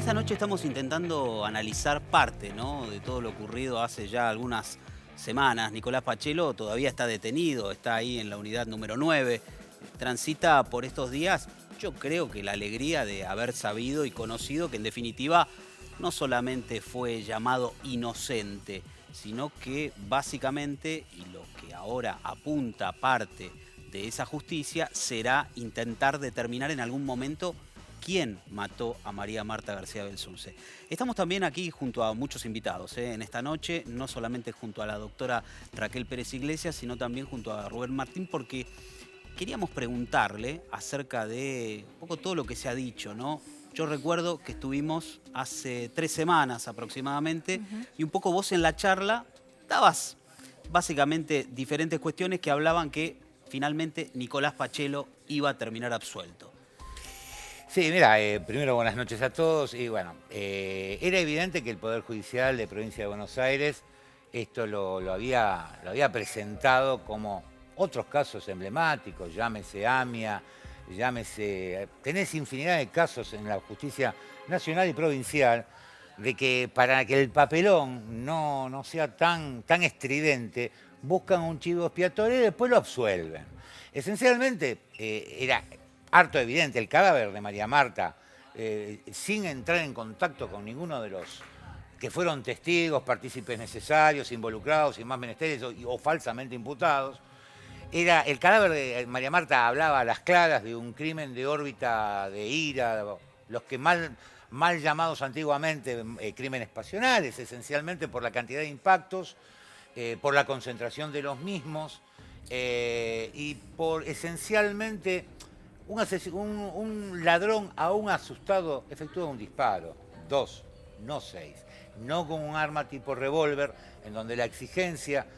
esta noche estamos intentando analizar parte, ¿no?, de todo lo ocurrido hace ya algunas semanas. Nicolás Pachelo todavía está detenido, está ahí en la unidad número 9. Transita por estos días, yo creo que la alegría de haber sabido y conocido que en definitiva no solamente fue llamado inocente, sino que básicamente, y lo que ahora apunta parte de esa justicia, será intentar determinar en algún momento quién mató a María Marta García Belsunce. Estamos también aquí junto a muchos invitados, en esta noche, no solamente junto a la doctora Raquel Pérez Iglesias, sino también junto a Rubén Martín, porque queríamos preguntarle acerca de un poco todo lo que se ha dicho, ¿no? Yo recuerdo que estuvimos hace 3 semanas aproximadamente y un poco vos en la charla dabas básicamente diferentes cuestiones que hablaban que finalmente Nicolás Pachelo iba a terminar absuelto. Sí, mira, primero buenas noches a todos. Y bueno, era evidente que el Poder Judicial de Provincia de Buenos Aires esto lo había presentado como otros casos emblemáticos, llámese AMIA, llámese... Tenés infinidad de casos en la justicia nacional y provincial de que para que el papelón no sea tan estridente, buscan un chivo expiatorio y después lo absuelven. Esencialmente era harto evidente el cadáver de María Marta, sin entrar en contacto con ninguno de los que fueron testigos, partícipes necesarios, involucrados, sin más menesteres o falsamente imputados. El cadáver de María Marta hablaba a las claras de un crimen de órbita de ira, los que mal llamados antiguamente crímenes pasionales, esencialmente por la cantidad de impactos, por la concentración de los mismos y por esencialmente un ladrón aún asustado efectúa un disparo, 2, no 6, no con un arma tipo revólver, en donde la exigencia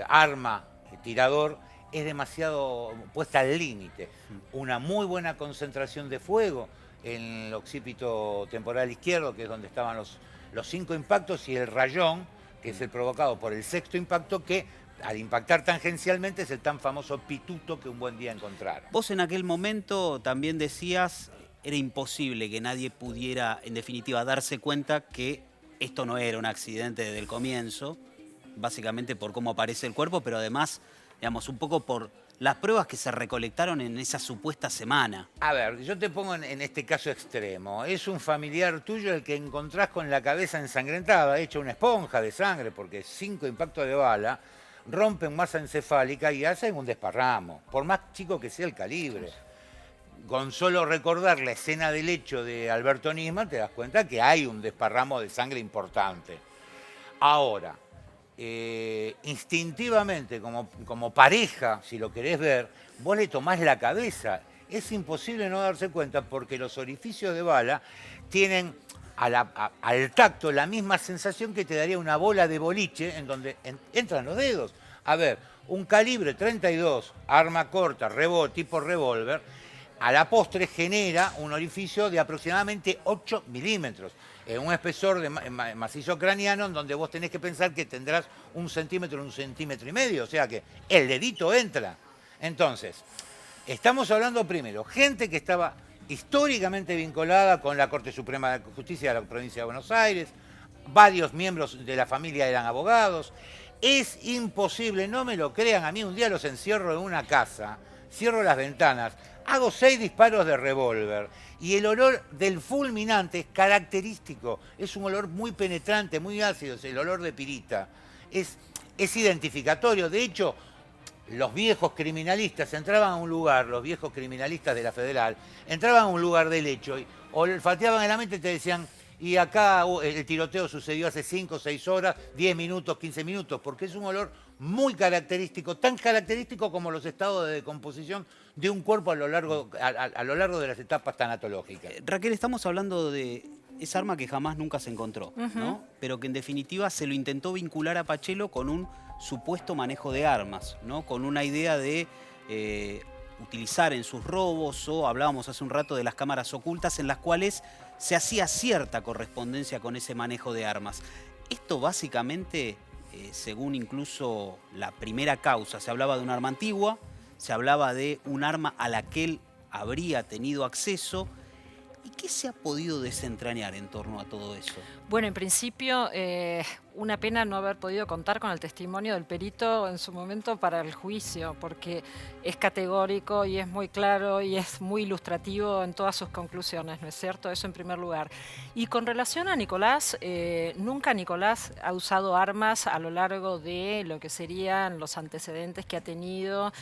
arma, tirador, es demasiado puesta al límite. Una muy buena concentración de fuego en el occipito temporal izquierdo, que es donde estaban los 5 impactos, y el rayón, que es el provocado por el 6º impacto, que al impactar tangencialmente es el tan famoso pituto que un buen día encontraron. Vos en aquel momento también decías, era imposible que nadie pudiera, en definitiva, darse cuenta que esto no era un accidente desde el comienzo, básicamente por cómo aparece el cuerpo, pero además, digamos, un poco por las pruebas que se recolectaron en esa supuesta semana. A ver, yo te pongo en este caso extremo. Es un familiar tuyo el que encontrás con la cabeza ensangrentada, hecha una esponja de sangre, porque 5 impactos de bala rompen masa encefálica y hacen un desparramo, por más chico que sea el calibre. Con solo recordar la escena del hecho de Alberto Nisman, te das cuenta que hay un desparramo de sangre importante. Ahora, instintivamente, como pareja, si lo querés ver, vos le tomás la cabeza. Es imposible no darse cuenta porque los orificios de bala tienen al tacto la misma sensación que te daría una bola de boliche en donde entran los dedos. A ver, un calibre 32, arma corta, tipo revólver, a la postre genera un orificio de aproximadamente 8 milímetros, un espesor de macizo craneano en donde vos tenés que pensar que tendrás 1 centímetro, 1,5 centímetros, o sea que el dedito entra. Entonces, estamos hablando primero, gente que estaba históricamente vinculada con la Corte Suprema de Justicia de la Provincia de Buenos Aires, varios miembros de la familia eran abogados. Es imposible, no me lo crean, a mí un día los encierro en una casa, cierro las ventanas, hago 6 disparos de revólver y el olor del fulminante es característico, es un olor muy penetrante, muy ácido, es el olor de pirita, es identificatorio. De hecho, los viejos criminalistas entraban a un lugar, los viejos criminalistas de la Federal, entraban a un lugar del hecho, olfateaban en la mente y te decían, y acá el tiroteo sucedió hace 5 o 6 horas, 10 minutos, 15 minutos, porque es un olor muy característico, tan característico como los estados de decomposición de un cuerpo a lo largo de las etapas tanatológicas. Raquel, estamos hablando de esa arma que jamás nunca se encontró, ¿no? Pero que en definitiva se lo intentó vincular a Pachelo con un supuesto manejo de armas, ¿no? Con una idea de utilizar en sus robos, o hablábamos hace un rato de las cámaras ocultas en las cuales se hacía cierta correspondencia con ese manejo de armas. Esto básicamente, según incluso la primera causa, se hablaba de un arma antigua, se hablaba de un arma a la que él habría tenido acceso. ¿Y qué se ha podido desentrañar en torno a todo eso? Bueno, en principio, una pena no haber podido contar con el testimonio del perito en su momento para el juicio, porque es categórico y es muy claro y es muy ilustrativo en todas sus conclusiones, ¿no es cierto? Eso en primer lugar. Y con relación a Nicolás, nunca Nicolás ha usado armas a lo largo de lo que serían los antecedentes que ha tenido.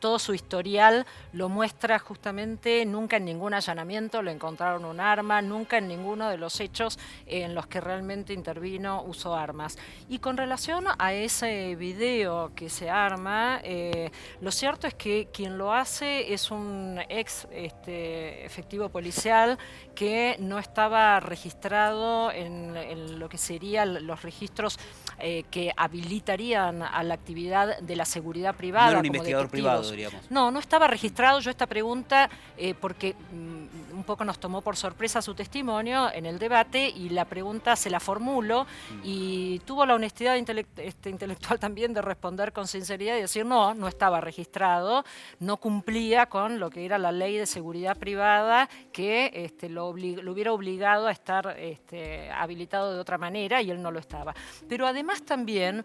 Todo su historial lo muestra justamente, nunca en ningún allanamiento le encontraron un arma, nunca en ninguno de los hechos en los que realmente intervino usó armas. Y con relación a ese video que se arma, lo cierto es que quien lo hace es un ex efectivo policial que no estaba registrado en lo que serían los registros que habilitarían a la actividad de la seguridad privada. No era un como investigador detectivos. privado, diríamos. No, no estaba registrado. Yo esta pregunta, porque un poco nos tomó por sorpresa su testimonio en el debate, y la pregunta se la formulo y tuvo la honestidad intelectual también de responder con sinceridad y decir no, no estaba registrado, no cumplía con lo que era la ley de seguridad privada, que lo hubiera obligado a estar habilitado de otra manera, y él no lo estaba. Pero además también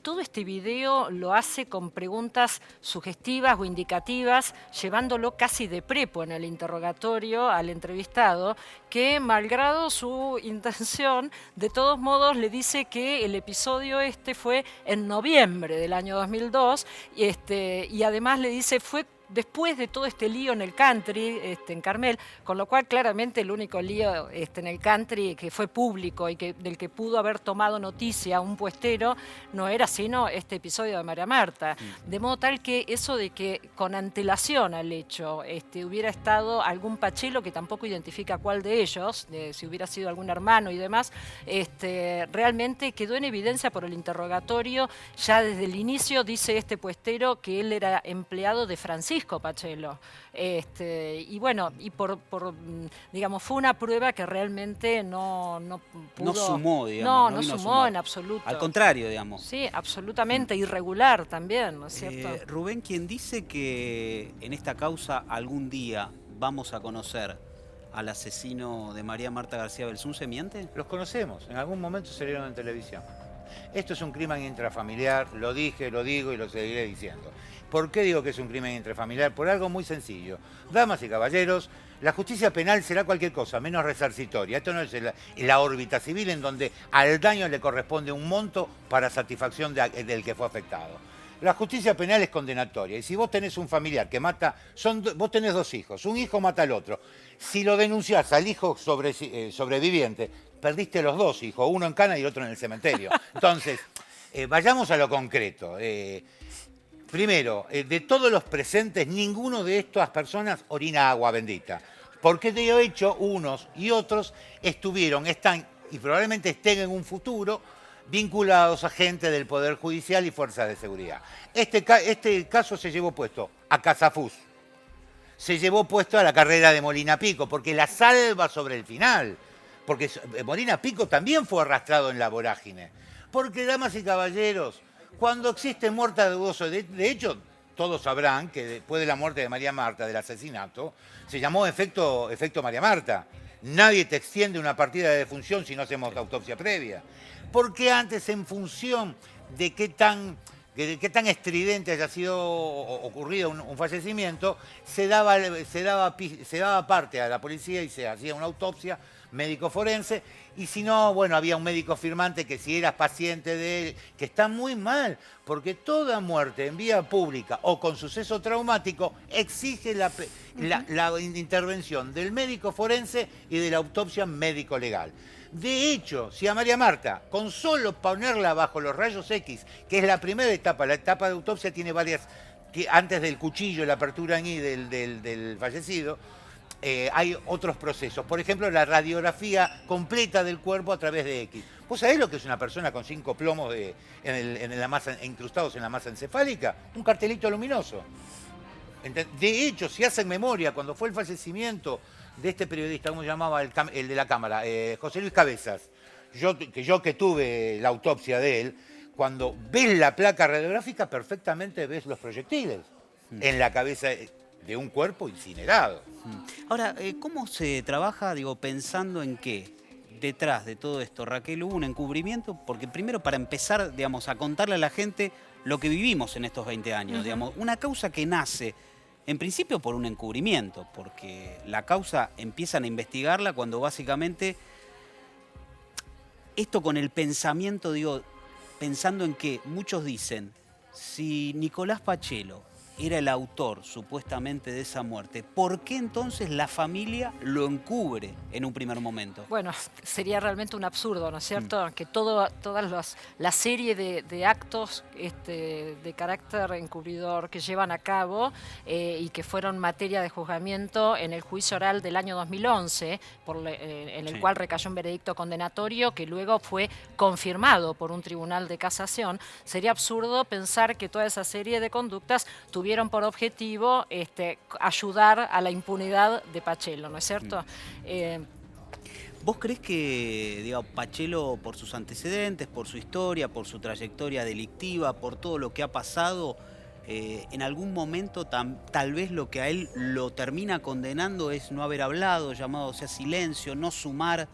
todo este video lo hace con preguntas sugestivas o indicativas, llevándolo casi de prepo en el interrogatorio al entrevistado, que malgrado su intención, de todos modos le dice que el episodio fue en noviembre del año 2002, y además le dice fue después de todo este lío en el country, en Carmel, con lo cual claramente el único lío en el country que fue público y del que pudo haber tomado noticia un puestero no era sino este episodio de María Marta. De modo tal que eso de que con antelación al hecho hubiera estado algún pachelo, que tampoco identifica cuál de ellos, si hubiera sido algún hermano y demás, realmente quedó en evidencia por el interrogatorio. Ya desde el inicio dice este puestero que él era empleado de Francisco Pachelo. Y bueno, y digamos, fue una prueba que realmente no pudo. No sumó, digamos. No sumó en absoluto. Al contrario, digamos. Sí, absolutamente irregular también, ¿no es cierto? Rubén, quien dice que en esta causa algún día vamos a conocer al asesino de María Marta García Belsunce, ¿miente? Los conocemos, en algún momento salieron en televisión. Esto es un crimen intrafamiliar, lo dije, lo digo y lo seguiré diciendo. ¿Por qué digo que es un crimen intrafamiliar? Por algo muy sencillo. Damas y caballeros, la justicia penal será cualquier cosa, menos resarcitoria. Esto no es la órbita civil en donde al daño le corresponde un monto para satisfacción del que fue afectado. La justicia penal es condenatoria, y si vos tenés un familiar que mata, vos tenés dos hijos, un hijo mata al otro. Si lo denunciás al hijo sobreviviente, perdiste los dos hijos, uno en cana y otro en el cementerio. Entonces, vayamos a lo concreto. Primero, de todos los presentes, ninguno de estas personas orina agua bendita. Porque de hecho, unos y otros están y probablemente estén en un futuro vinculados a gente del Poder Judicial y fuerzas de seguridad. Este caso se llevó puesto a Casafús, se llevó puesto a la carrera de Molina Pico, porque la salva sobre el final. Porque Molina Pico también fue arrastrado en la vorágine. Porque, damas y caballeros, cuando existe muerte dudosa, de hecho, todos sabrán que después de la muerte de María Marta, del asesinato, se llamó efecto María Marta. Nadie te extiende una partida de defunción si no hacemos autopsia previa. Porque antes, en función de qué tan estridente haya sido ocurrido un fallecimiento, se daba parte a la policía y se hacía una autopsia médico forense, y si no, bueno, había un médico firmante que si eras paciente de él, que está muy mal, porque toda muerte en vía pública o con suceso traumático exige la intervención del médico forense y de la autopsia médico-legal. De hecho, si a María Marta, con solo ponerla bajo los rayos X, que es la primera etapa, la etapa de autopsia tiene varias, que antes del cuchillo, la apertura en I del fallecido, hay otros procesos. Por ejemplo, la radiografía completa del cuerpo a través de X. ¿Vos sabés lo que es una persona con 5 plomos incrustados en la masa encefálica? Un cartelito luminoso. De hecho, si hacen memoria, cuando fue el fallecimiento de este periodista, ¿cómo se llamaba el de la cámara? José Luis Cabezas. Yo que tuve la autopsia de él, cuando ves la placa radiográfica, perfectamente ves los proyectiles en la cabeza de un cuerpo incinerado. Ahora, ¿cómo se trabaja, digo, pensando en qué? Detrás de todo esto, Raquel, ¿hubo un encubrimiento? Porque primero, para empezar, digamos, a contarle a la gente lo que vivimos en estos 20 años, digamos, una causa que nace, en principio, por un encubrimiento, porque la causa empiezan a investigarla cuando básicamente, esto con el pensamiento, digo, pensando en que muchos dicen, si Nicolás Pachelo era el autor supuestamente de esa muerte, ¿por qué entonces la familia lo encubre en un primer momento? Bueno, sería realmente un absurdo, ¿no es cierto? Que toda la serie de actos de carácter encubridor que llevan a cabo y que fueron materia de juzgamiento en el juicio oral del año 2011, en el cual recayó un veredicto condenatorio que luego fue confirmado por un tribunal de casación, sería absurdo pensar que toda esa serie de conductas tuvieron por objetivo ayudar a la impunidad de Pachelo, ¿no es cierto? ¿Vos creés que, digamos, Pachelo, por sus antecedentes, por su historia, por su trayectoria delictiva, por todo lo que ha pasado, en algún momento tal vez lo que a él lo termina condenando es no haber hablado, llamado sea silencio, no sumar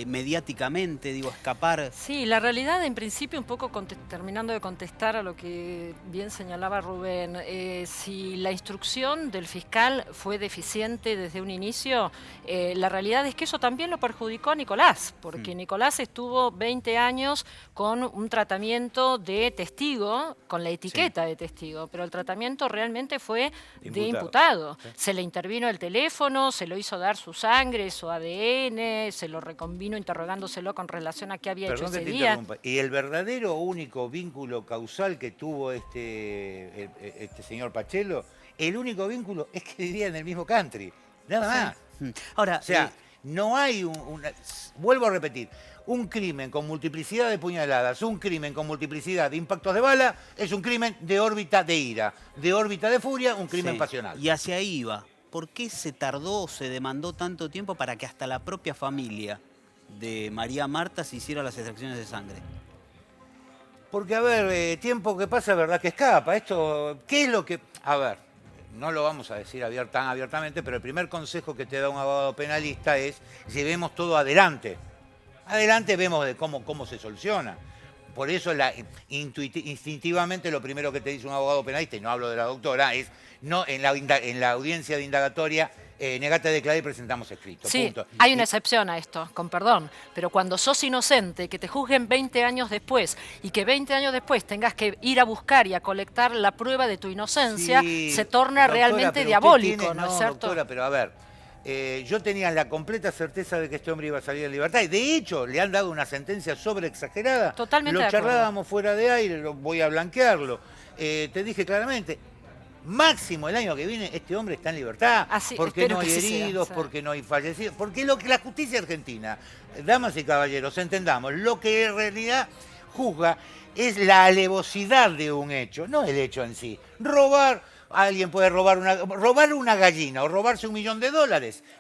mediáticamente, digo, escapar? Sí, la realidad en principio, un poco terminando de contestar a lo que bien señalaba Rubén, si la instrucción del fiscal fue deficiente desde un inicio, la realidad es que eso también lo perjudicó a Nicolás, porque Nicolás estuvo 20 años con un tratamiento de testigo, con la etiqueta de testigo, pero el tratamiento realmente fue de imputado. Se le intervino el teléfono, se lo hizo dar su sangre, su ADN, se lo reconvino interrogándoselo con relación a qué había hecho ese día. Y el verdadero único vínculo causal que tuvo este señor Pachelo, el único vínculo es que vivía en el mismo country, nada más. Ahora, o sea, no hay vuelvo a repetir, un crimen con multiplicidad de puñaladas, un crimen con multiplicidad de impactos de bala, es un crimen de órbita de ira, de órbita de furia, un crimen pasional. Y hacia ahí iba. ¿Por qué se tardó o se demandó tanto tiempo para que hasta la propia familia de María Marta se hicieron las extracciones de sangre? Porque, a ver, tiempo que pasa, verdad que escapa. Esto, ¿qué es lo que...? A ver, no lo vamos a decir tan abiertamente, pero el primer consejo que te da un abogado penalista es llevemos todo adelante. Adelante vemos de cómo se soluciona. Por eso instintivamente lo primero que te dice un abogado penalista, y no hablo de la doctora, es no en la audiencia de indagatoria, negate a declarar y presentamos escrito. Sí, punto. hay una excepción a esto, con perdón, pero cuando sos inocente, que te juzguen 20 años después y que 20 años después tengas que ir a buscar y a colectar la prueba de tu inocencia, se torna realmente diabólico, ¿no es cierto? Doctora, pero a ver, yo tenía la completa certeza de que este hombre iba a salir en libertad y de hecho le han dado una sentencia sobreexagerada. Totalmente de acuerdo. Lo charlábamos fuera de aire, voy a blanquearlo. Te dije claramente, máximo el año que viene este hombre está en libertad, porque no hay heridos, porque no hay fallecidos, porque lo que la justicia argentina, damas y caballeros, entendamos, lo que en realidad juzga es la alevosidad de un hecho, no el hecho en sí. Alguien puede robar una gallina o robarse $1 millón.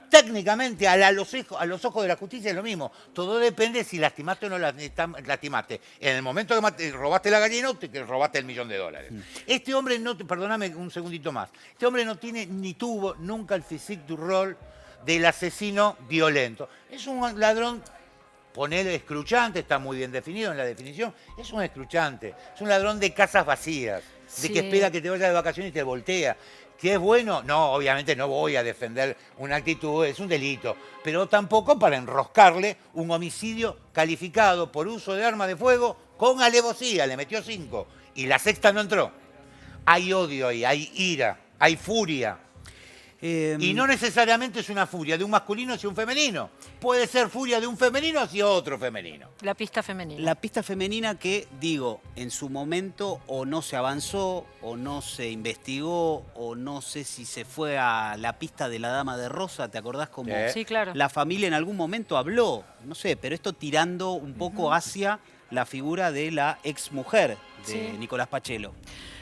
Técnicamente, a los ojos de la justicia es lo mismo. Todo depende si lastimaste o no lastimaste. En el momento que robaste la gallina o que robaste $1 millón. Este hombre, perdóname un segundito más, este hombre no tiene ni tuvo nunca el physique du rôle del asesino violento. Es un ladrón, ponele escruchante, está muy bien definido en la definición, es un escruchante, es un ladrón de casas vacías. De que espera que te vayas de vacaciones y te voltea. ¿Que es bueno? No, obviamente no voy a defender una actitud, es un delito. Pero tampoco para enroscarle un homicidio calificado por uso de arma de fuego con alevosía. Le metió 5 y la sexta no entró. Hay odio ahí, hay ira, hay furia. Y no necesariamente es una furia de un masculino hacia un femenino. Puede ser furia de un femenino hacia otro femenino. La pista femenina. La pista femenina que, digo, en su momento o no se avanzó, o no se investigó, o no sé si se fue a la pista de la Dama de Rosa, ¿te acordás cómo sí, claro. La familia en algún momento habló? No sé, pero esto tirando un poco hacia la figura de la exmujer de Nicolás Pachelo.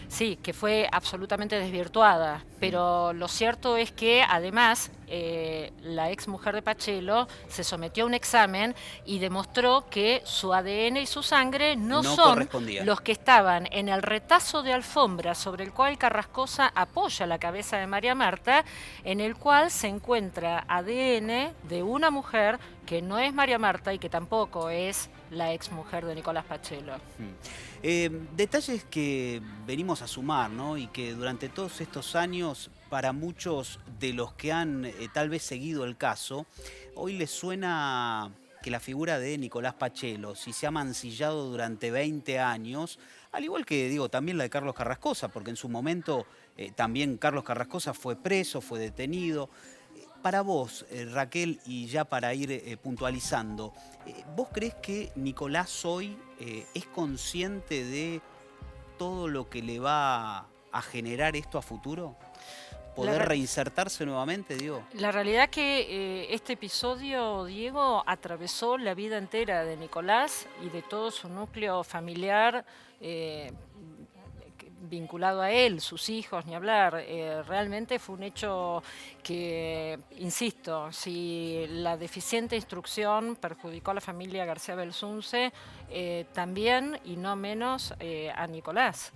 Sí, que fue absolutamente desvirtuada, pero lo cierto es que además la ex mujer de Pachelo se sometió a un examen y demostró que su ADN y su sangre no son correspondían. los que estaban en el retazo de alfombra sobre el cual Carrascosa apoya la cabeza de María Marta, en el cual se encuentra ADN de una mujer que no es María Marta y que tampoco es la ex mujer de Nicolás Pachelo. Detalles que venimos a sumar, ¿no? Y que durante todos estos años, para muchos de los que han tal vez seguido el caso, hoy les suena que la figura de Nicolás Pachelo, si se ha mancillado durante 20 años, al igual que, digo, también la de Carlos Carrascosa, porque en su momento también Carlos Carrascosa fue preso, fue detenido. Para vos, Raquel, y ya para ir puntualizando, ¿vos crees que Nicolás hoy es consciente de todo lo que le va a generar esto a futuro? ¿Poder reinsertarse nuevamente, digo? La realidad que este episodio, Diego, atravesó la vida entera de Nicolás y de todo su núcleo familiar vinculado a él, sus hijos, ni hablar. Realmente fue un hecho que, insisto, si la deficiente instrucción perjudicó a la familia García Belsunce, también y no menos a Nicolás.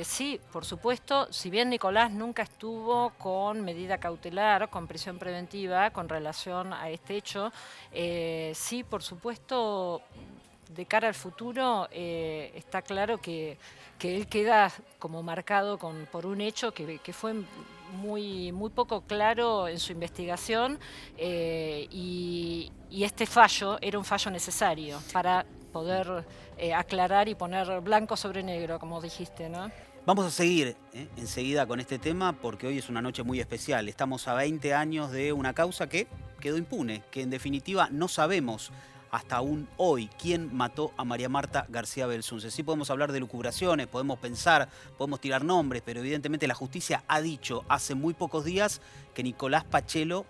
Sí, por supuesto, si bien Nicolás nunca estuvo con medida cautelar, con prisión preventiva con relación a este hecho, sí, por supuesto, de cara al futuro está claro que él queda como marcado por un hecho que fue muy poco claro en su investigación y este fallo era un fallo necesario para poder aclarar y poner blanco sobre negro, como dijiste, ¿no? Vamos a seguir enseguida con este tema porque hoy es una noche muy especial. Estamos a 20 años de una causa que quedó impune, que en definitiva no sabemos hasta aún hoy quién mató a María Marta García Belsunce. Sí podemos hablar de lucubraciones, podemos pensar, podemos tirar nombres, pero evidentemente la justicia ha dicho hace muy pocos días que Nicolás Pachelo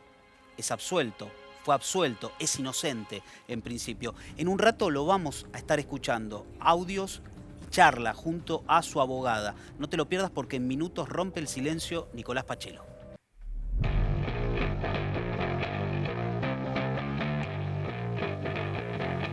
es absuelto. Fue absuelto, es inocente en principio. En un rato lo vamos a estar escuchando, audios y charla junto a su abogada. No te lo pierdas porque en minutos rompe el silencio Nicolás Pachelo.